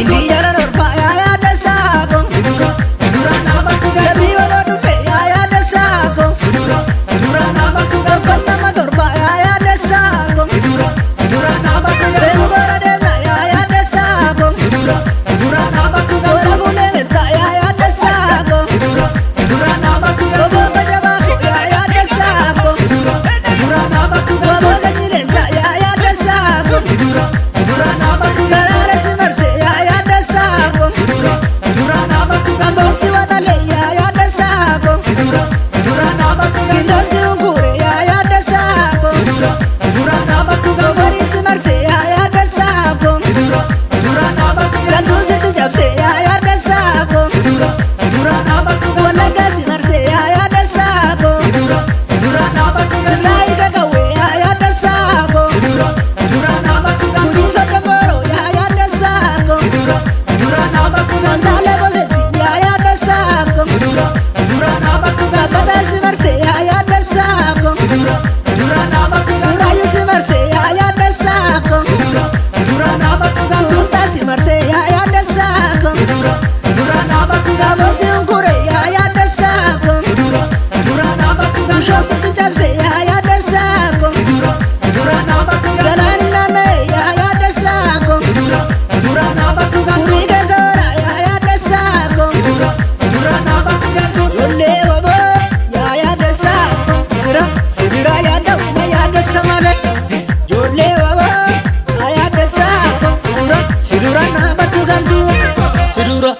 Indi jalan orfa ya desako. Tapi orang dupe ya desako. Kafan nama torfa ya desako. Remu bara dena ya desako. Ora bule meta ya desako. Bobo bajabaku ya desako. Bobo zanyirenza ya desako. Sarare simarse ya desako. Ambosi watale ya desako. Kindosi ungure ya desako. Bobori simarse ya desako. Gandusi tujabse ya desako. Walaga simarse ya desako. Sindai kakawe ya desako. Kuji sotemboro ya desako. Mandale boseti ya desako. Kapata simarse ya desako. Urayu simarse ya desako. Turunta simarse ya desako. Kabosi ungure ya desako. Ushoku tujabse ya desako. Galani nane ya desako. Kuriga zora ya desako. Yolle babo ya desako. Sidira ya dauna ya desamale. Yolle babo ya desako. Sidura na batu gandu. Sidura